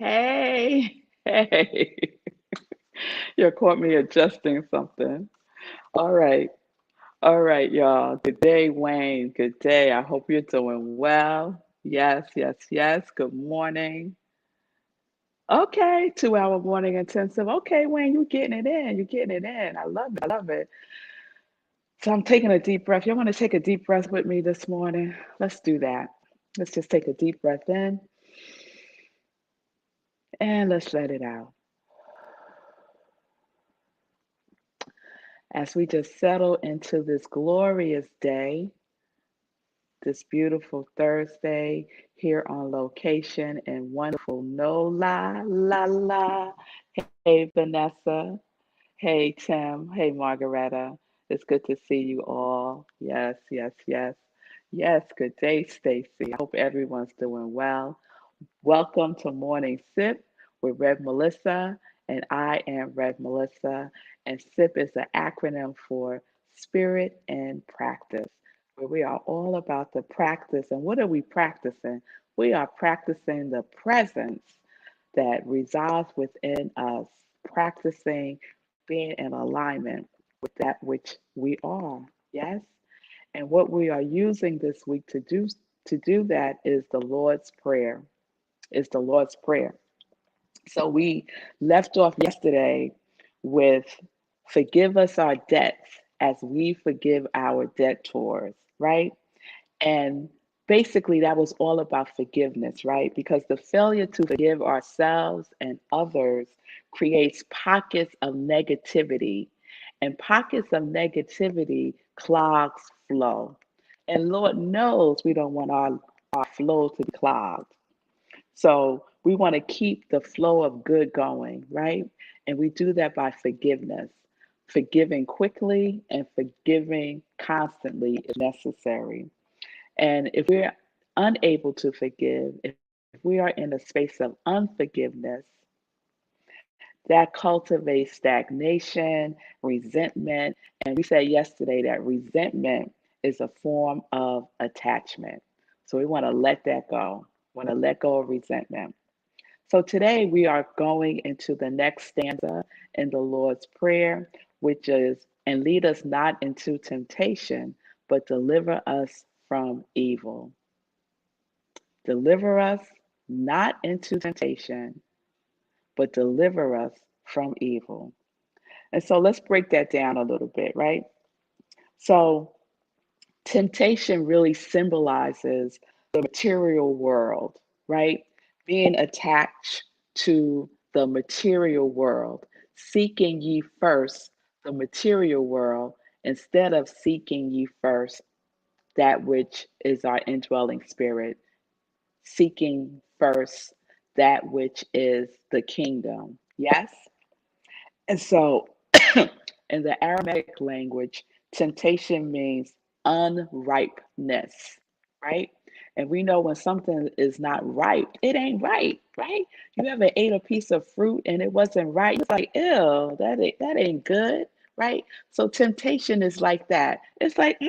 Hey, hey, you caught me adjusting something. All right, all right, y'all. Good day, Wayne. Good day. I hope you're doing well. Yes, yes, yes. Good morning. Okay, 2 hour morning intensive. Okay, Wayne, you're getting it in. You're getting it in. I love it. I love it. So I'm taking a deep breath. You want to take a deep breath with me this morning? Let's do that. Let's just take a deep breath in and let's let it out. As we just settle into this glorious day, this beautiful Thursday here on location in wonderful la. Hey, Vanessa. Hey, Tim. Hey, Margaretta. It's good to see you all. Yes, yes, yes. Yes, good day, Stacy. I hope everyone's doing well. Welcome to Morning Sip with Rev Melissa, and I am Rev Melissa. And SIP is an acronym for Spirit and Practice, where we are all about the practice. And what are we practicing? We are practicing the presence that resides within us, practicing being in alignment with that which we are. Yes? And what we are using this week to do that is the Lord's Prayer is the Lord's Prayer. So we left off yesterday with forgive us our debts as we forgive our debtors, right? And basically, that was all about forgiveness, right? Because the failure to forgive ourselves and others creates pockets of negativity, and pockets of negativity clogs flow. And Lord knows we don't want our flow to be clogged. So we want to keep the flow of good going, right? And we do that by forgiveness. Forgiving quickly and forgiving constantly is necessary. And if we're unable to forgive, if we are in a space of unforgiveness, that cultivates stagnation, resentment. And we said yesterday that resentment is a form of attachment. So we want to let that go. Want to let go of resentment. So today we are going into the next stanza in the Lord's Prayer, which is, and lead us not into temptation, but deliver us from evil. Deliver us not into temptation, but deliver us from evil. And so let's break that down a little bit, right? So temptation really symbolizes the material world, right? Being attached to the material world, seeking ye first the material world instead of seeking ye first that which is our indwelling spirit, seeking first that which is the kingdom. Yes? And so in the Aramaic language, temptation means unripeness, right? And we know when something is not ripe, it ain't right, right? You ever ate a piece of fruit and it wasn't right? It's like, ew, that ain't good, right? So temptation is like that. It's like,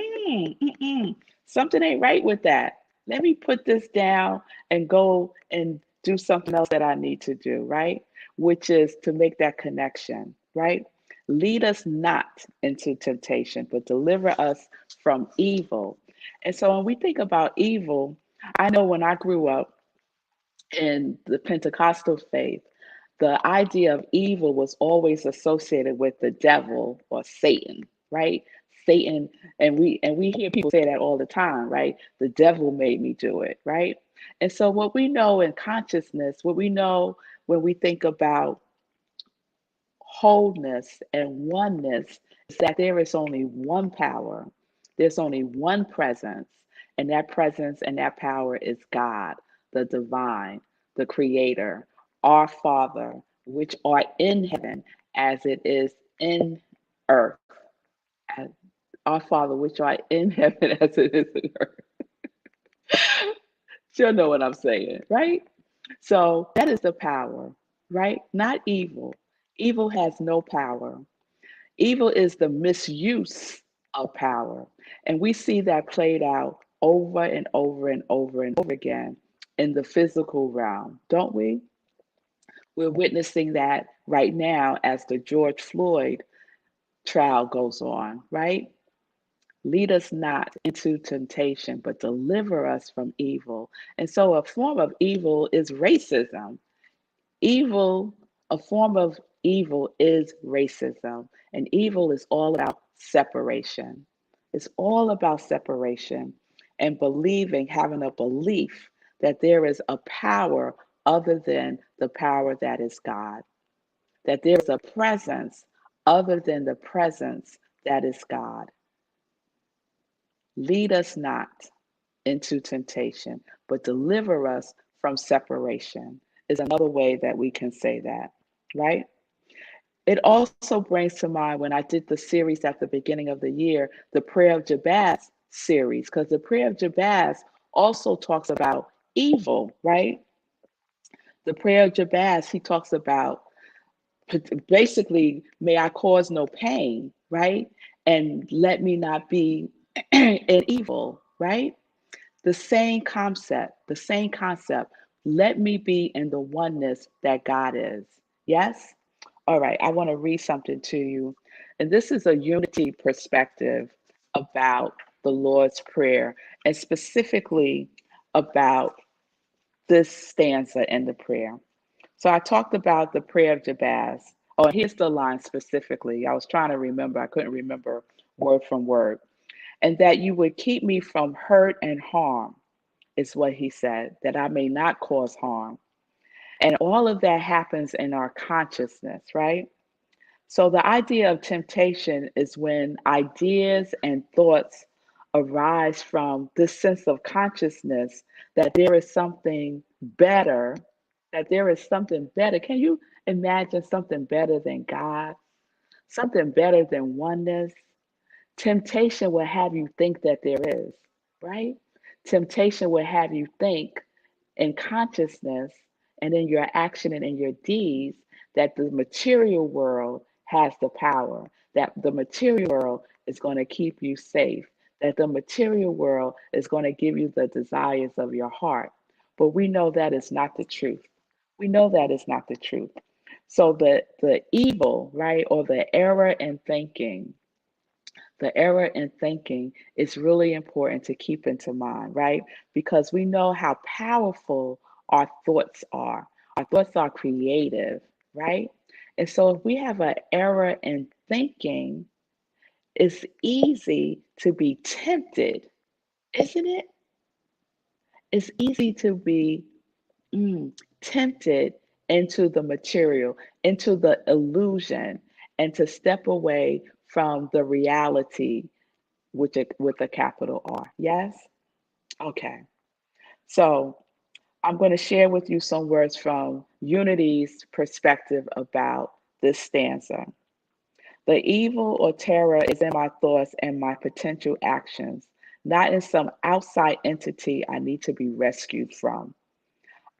something ain't right with that. Let me put this down and go and do something else that I need to do, right? Which is to make that connection, right? Lead us not into temptation, but deliver us from evil. And so when we think about evil, I know when I grew up in the Pentecostal faith, the idea of evil was always associated with the devil or Satan, right? Satan, and we hear people say that all the time, right? The devil made me do it, right? And so what we know in consciousness, what we know when we think about wholeness and oneness is that there is only one power, there's only one presence, and that presence and that power is God, the divine, the creator, our Father, which art in heaven as it is in earth. As our Father, which art in heaven as it is in earth. You'll know what I'm saying, right? So that is the power, right? Not evil. Evil has no power. Evil is the misuse of power. And we see that played out over and over and over and over again in the physical realm, don't we? We're witnessing that right now as the George Floyd trial goes on, right? Lead us not into temptation, but deliver us from evil. And so, a form of evil is racism. Evil, a form of evil is racism. And evil is all about separation. It's all about separation and believing, having a belief that there is a power other than the power that is God, that there is a presence other than the presence that is God. Lead us not into temptation, but deliver us from separation, is another way that we can say that, right? It also brings to mind when I did the series at the beginning of the year, the Prayer of Jabez series, because the Prayer of Jabez also talks about evil, right? The Prayer of Jabez, he talks about basically, may I cause no pain, right? And let me not be in evil, right? The same concept. Let me be in the oneness that God is. Yes? All right, I want to read something to you. And this is a unity perspective about the Lord's Prayer, and specifically about this stanza in the prayer. So I talked about the prayer of Jabez. Oh, here's the line specifically. I was trying to remember, I couldn't remember word from word. And that you would keep me from hurt and harm, is what he said, that I may not cause harm. And all of that happens in our consciousness, right? So the idea of temptation is when ideas and thoughts arise from this sense of consciousness that there is something better, that there is something better. Can you imagine something better than God? Something better than oneness? Temptation will have you think that there is, right? Temptation will have you think in consciousness and in your action and in your deeds that the material world has the power, that the material world is going to keep you safe, that the material world is going to give you the desires of your heart. But we know that is not the truth. We know that is not the truth. So the evil, right, or the error in thinking is really important to keep into mind, right? Because we know how powerful our thoughts are. Our thoughts are creative, right? And so if we have an error in thinking, it's easy to be tempted, isn't it? It's easy to be mm, tempted into the material, into the illusion, and to step away from the reality with a capital R. Yes? Okay. So I'm going to share with you some words from Unity's perspective about this stanza. The evil or terror is in my thoughts and my potential actions, not in some outside entity I need to be rescued from.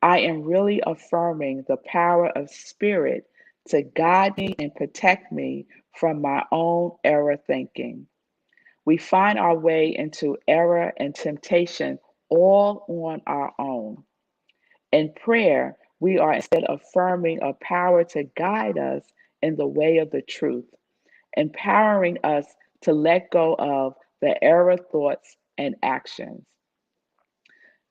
I am really affirming the power of spirit to guide me and protect me from my own error thinking. We find our way into error and temptation all on our own. In prayer, we are instead affirming a power to guide us in the way of the truth, empowering us to let go of the error thoughts and actions.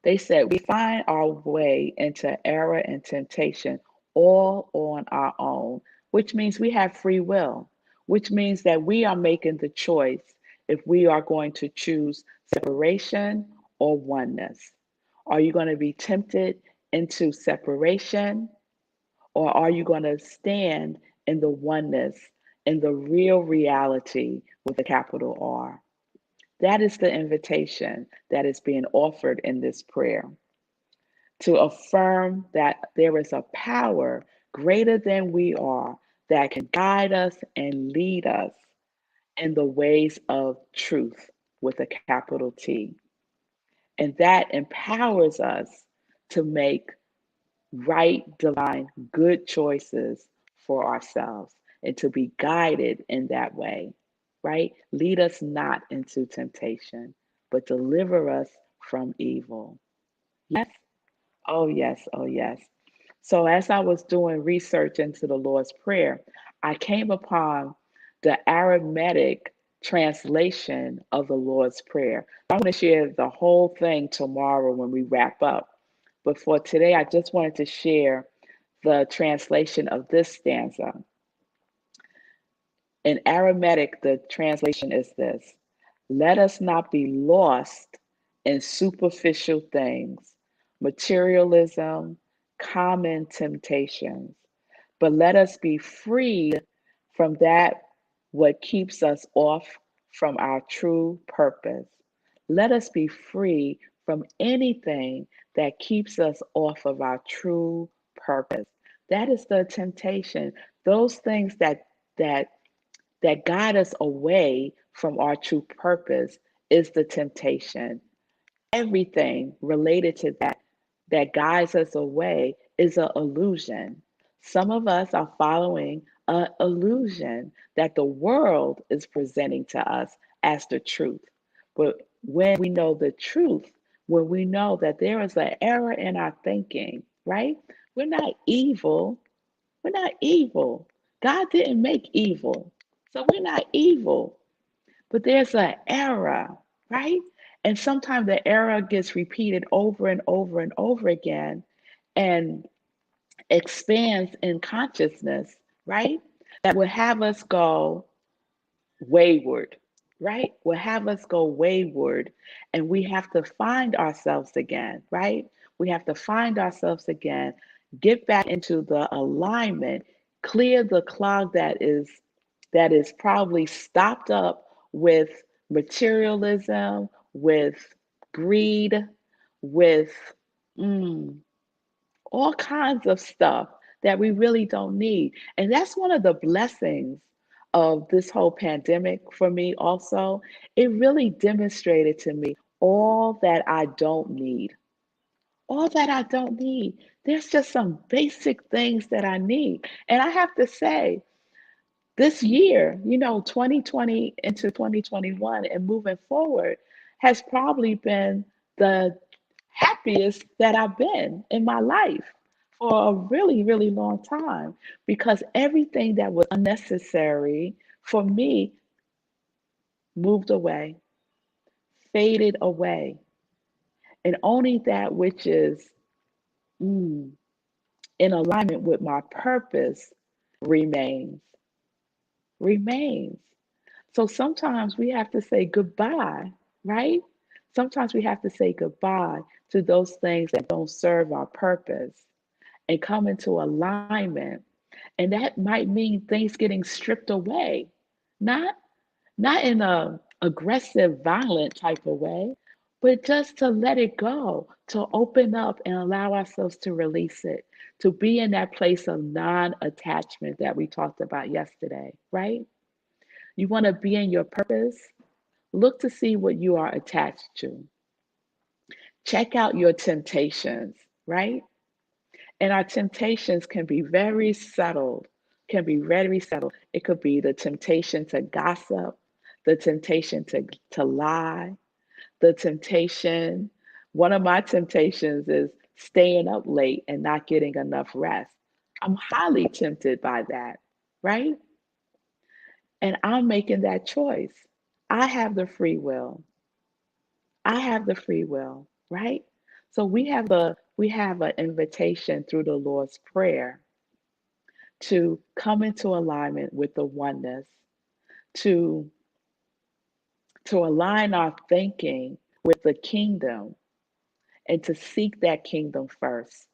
They said we find our way into error and temptation all on our own, which means we have free will, which means that we are making the choice if we are going to choose separation or oneness. Are you going to be tempted into separation, or are you going to stand in the oneness, in the real reality with a capital R? That is the invitation that is being offered in this prayer, to affirm that there is a power greater than we are that can guide us and lead us in the ways of truth with a capital T. And that empowers us to make right, divine, good choices for ourselves and to be guided in that way, right? Lead us not into temptation, but deliver us from evil. Yes? Oh, yes. Oh, yes. So as I was doing research into the Lord's Prayer, I came upon the Aramaic translation of the Lord's Prayer. I'm going to share the whole thing tomorrow when we wrap up. But for today, I just wanted to share the translation of this stanza. In Aramaic, the translation is this: Let us not be lost in superficial things, materialism, common temptations, but let us be freed from that what keeps us off from our true purpose. Let us be free from anything that keeps us off of our true purpose. That is the temptation. Those things that that guide us away from our true purpose is the temptation. Everything related to that guides us away is an illusion. Some of us are following an illusion that the world is presenting to us as the truth. But when we know the truth, when we know that there is an error in our thinking, right? We're not evil. We're not evil. God didn't make evil. So we're not evil. But there's an error, right? And sometimes the error gets repeated over and over and over again and expands in consciousness, right? That will have us go wayward, right? Will have us go wayward, and we have to find ourselves again, right? We have to find ourselves again, get back into the alignment, clear the clog that is probably stopped up with materialism, with greed, with mm, all kinds of stuff that we really don't need. And that's one of the blessings of this whole pandemic for me, also. It really demonstrated to me all that I don't need. All that I don't need. There's just some basic things that I need. And I have to say, this year, 2020 into 2021 and moving forward has probably been the happiest that I've been in my life for a really, really long time, because everything that was unnecessary for me moved away, faded away, and only that which is mm, in alignment with my purpose remains, remains. So sometimes we have to say goodbye, right? Sometimes we have to say goodbye to those things that don't serve our purpose and come into alignment. And that might mean things getting stripped away, not not in a aggressive, violent type of way, but just to let it go, to open up and allow ourselves to release it, to be in that place of non-attachment that we talked about yesterday, right? You want to be in your purpose? Look to see what you are attached to. Check out your temptations, right? And our temptations can be very subtle, can be very subtle. It could be the temptation to gossip, the temptation to lie, the temptation. One of my temptations is staying up late and not getting enough rest. I'm highly tempted by that, right? And I'm making that choice. I have the free will. I have the free will, right? So we have an invitation through the Lord's Prayer to come into alignment with the oneness, to to align our thinking with the kingdom, and to seek that kingdom first.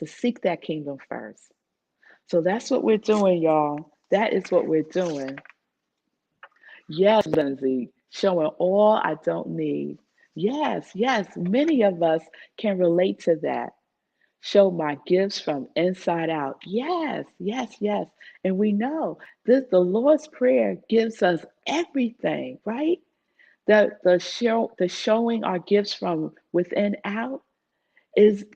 To seek that kingdom first. So that's what we're doing, y'all. That is what we're doing. Yes, Lindsay, showing all I don't need. Yes, yes, many of us can relate to that. Show my gifts from inside out. Yes, yes, yes. And we know this, the Lord's Prayer gives us everything, right? The showing our gifts from within out is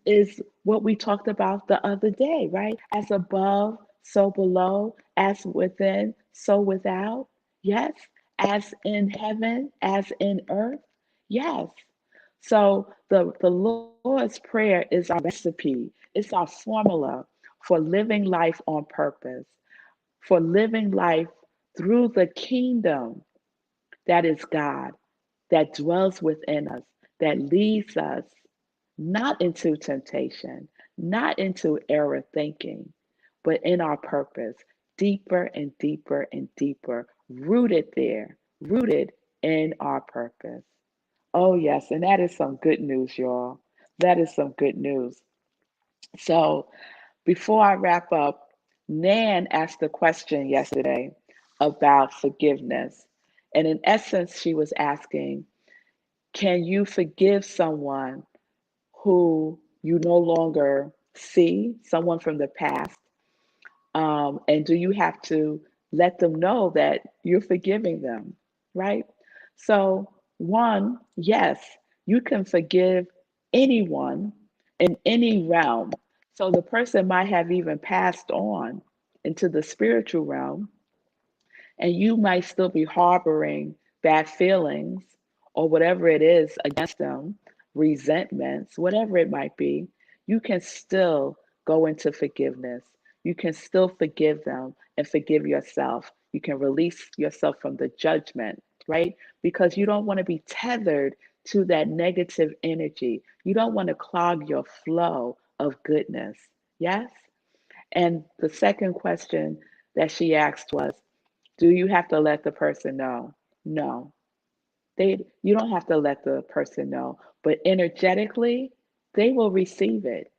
what we talked about the other day, right? As above, so below, as within, so without. Yes, as in heaven, as in earth. Yes. So the Lord's Prayer is our recipe. It's our formula for living life on purpose, for living life through the kingdom that is God, that dwells within us, that leads us not into temptation, not into error thinking, but in our purpose, deeper and deeper and deeper, rooted there, rooted in our purpose. Oh, yes, and that is some good news, y'all. That is some good news. So, before I wrap up, Nan asked a question yesterday about forgiveness. And in essence, she was asking, can you forgive someone who you no longer see, someone from the past? And do you have to let them know that you're forgiving them, right? So, one, yes, you can forgive anyone in any realm. So the person might have even passed on into the spiritual realm, and you might still be harboring bad feelings or whatever it is against them, resentments, whatever it might be. You can still go into forgiveness. You can still forgive them and forgive yourself. You can release yourself from the judgment, right? Because you don't want to be tethered to that negative energy. You don't want to clog your flow of goodness. Yes? And the second question that she asked was, do you have to let the person know? No. You don't have to let the person know, but energetically, they will receive it.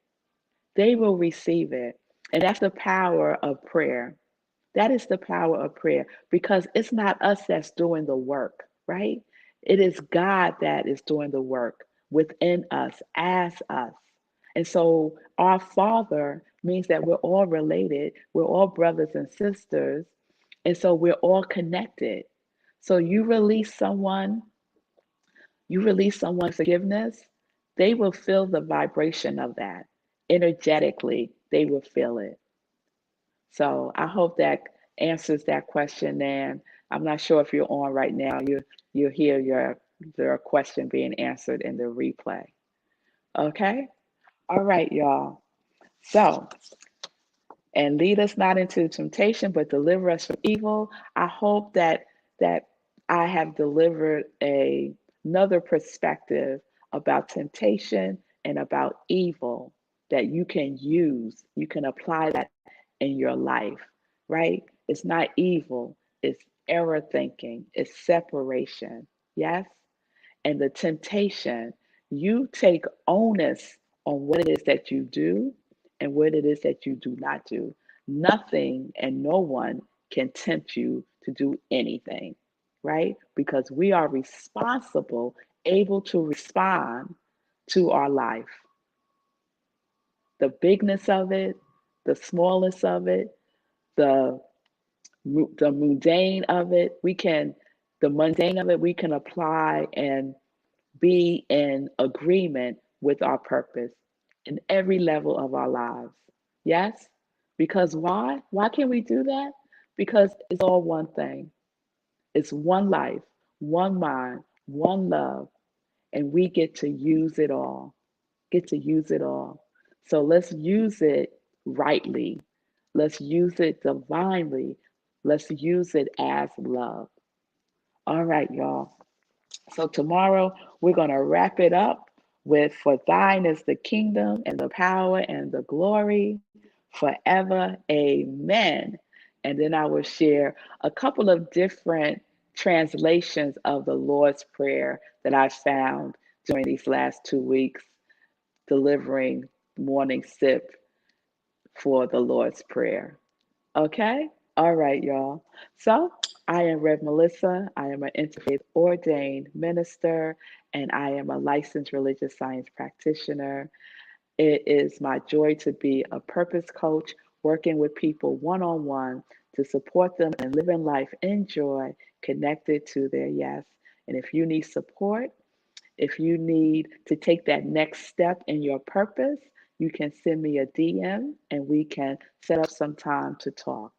They will receive it. And that's the power of prayer. That is the power of prayer because it's not us that's doing the work, right? It is God that is doing the work within us, as us. And so our Father means that we're all related, we're all brothers and sisters, and so we're all connected. So you release someone forgiveness, they will feel the vibration of that. Energetically, they will feel it. So I hope that answers that question. And I'm not sure if you're on right now. You hear your question being answered in the replay. Okay. All right, y'all. So, and lead us not into temptation, but deliver us from evil. I hope that I have delivered another perspective about temptation and about evil that you can use. You can apply that in your life, right? It's not evil, it's error thinking, it's separation. Yes? And the temptation, you take onus on what it is that you do and what it is that you do not do. Nothing and no one can tempt you to do anything, right? Because we are responsible, able to respond to our life. The bigness of it, the smallness of it, the the mundane of it, the mundane of it, we can apply and be in agreement with our purpose in every level of our lives. Yes? Because why? Why can we do that? Because it's all one thing. It's one life, one mind, one love, and we get to use it all. Get to use it all. So let's use it rightly. Let's use it divinely. Let's use it as love. All right, y'all. So tomorrow we're going to wrap it up with for thine is the kingdom and the power and the glory forever. Amen. And then I will share a couple of different translations of the Lord's Prayer that I found during these last 2 weeks delivering morning sip for the Lord's Prayer. Okay? All right, y'all. So I am Rev Melissa. I am an interfaith ordained minister and I am a licensed religious science practitioner. It is my joy to be a purpose coach, working with people one on one to support them in living life in joy, connected to their yes. And if you need support, if you need to take that next step in your purpose, you can send me a DM and we can set up some time to talk.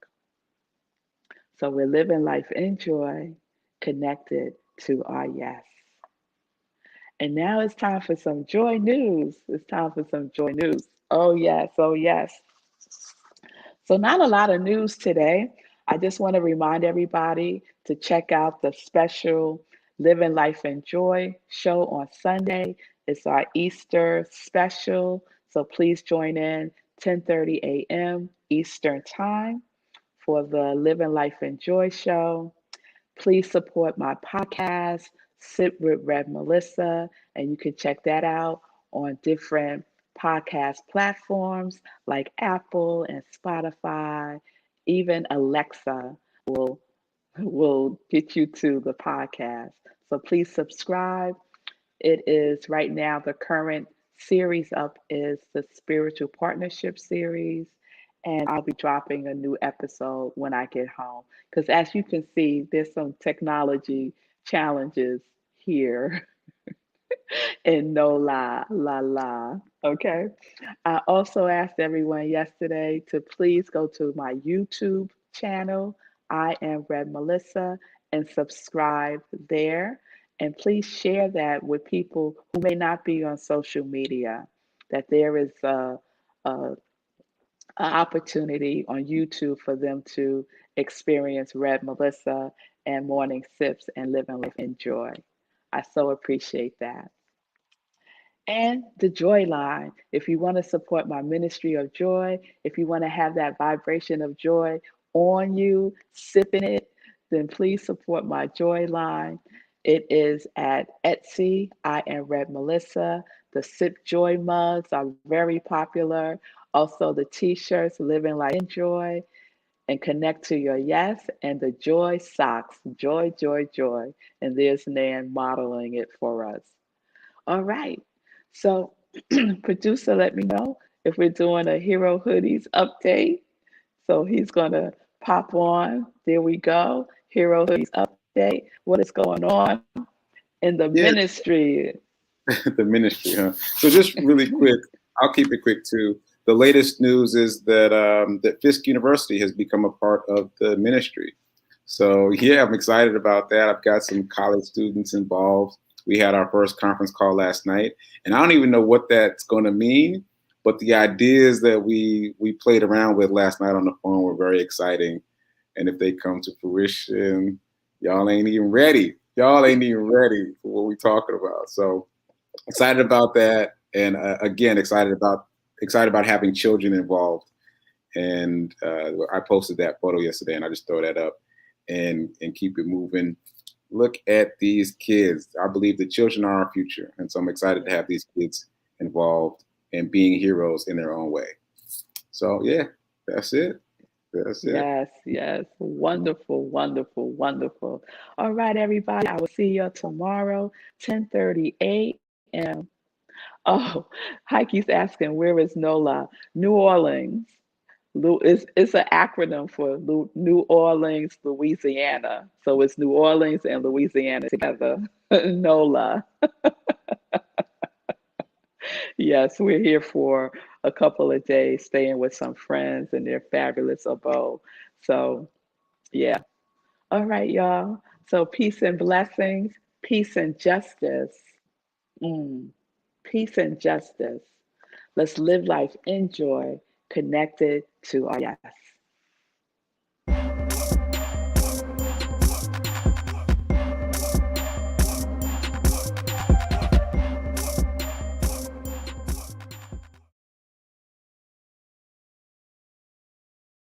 So we're living life in joy, connected to our yes. And now it's time for some joy news. It's time for some joy news. Oh, yes. Oh, yes. So, not a lot of news today. I just want to remind everybody to check out the special Living Life and Joy show on Sunday. It's our Easter special. So, please join in 10:30 a.m. Eastern Time for the Living Life and Joy show. Please support my podcast, Sit with Rev Melissa, and you can check that out on different podcast platforms like Apple and Spotify. Even Alexa will will get you to the podcast. So please subscribe. It is right now the current series up is the Spiritual Partnership series, and I'll be dropping a new episode when I get home. Because as you can see, there's some technology challenges here in No La. Okay. I also asked everyone yesterday to please go to my YouTube channel, I am Red Melissa, and subscribe there. And please share that with people who may not be on social media, that there is a opportunity on YouTube for them to experience Red Melissa and Morning Sips and Living Life in Joy. I so appreciate that. And the joy line. If you want to support my ministry of joy, if you want to have that vibration of joy on you, sipping it, then please support my joy line. It is at Etsy. I am Red Melissa. The Sip Joy mugs are very popular. Also, the t shirts, Living Life in Joy, and Connect to Your Yes, and the Joy socks, Joy, Joy, Joy. And there's Nan modeling it for us. All right. So, producer, let me know if we're doing a Hero Hoodies update. So he's going to pop on. There we go. Hero Hoodies update. What is going on in the Yeah, ministry? the ministry, huh? So just really quick, I'll keep it quick too. The latest news is that Fisk University has become a part of the ministry. So yeah, I'm excited about that. I've got some college students involved. We had our first conference call last night, and I don't even know what that's going to mean. But the ideas that we played around with last night on the phone were very exciting. And if they come to fruition, y'all ain't even ready. Y'all ain't even ready for what we're talking about. So excited about that, and again, excited about having children involved. And I posted that photo yesterday, and I just throw that up and keep it moving. Look at these kids. I believe the children are our future, and so I'm excited to have these kids involved and being heroes in their own way. So yeah, that's it. That's it. Yes, yes. Wonderful, wonderful, wonderful. All right, everybody. I will see you tomorrow, 10:30 a.m. Oh, Heike's asking, where is NOLA? New Orleans. It's an acronym for New Orleans, Louisiana. So it's New Orleans and Louisiana together. NOLA. Yes, we're here for a couple of days, staying with some friends and their fabulous abode. So, yeah. All right, y'all. So, peace and blessings, peace and justice. Mm, peace and justice. Let's live life in joy, connected to our yes.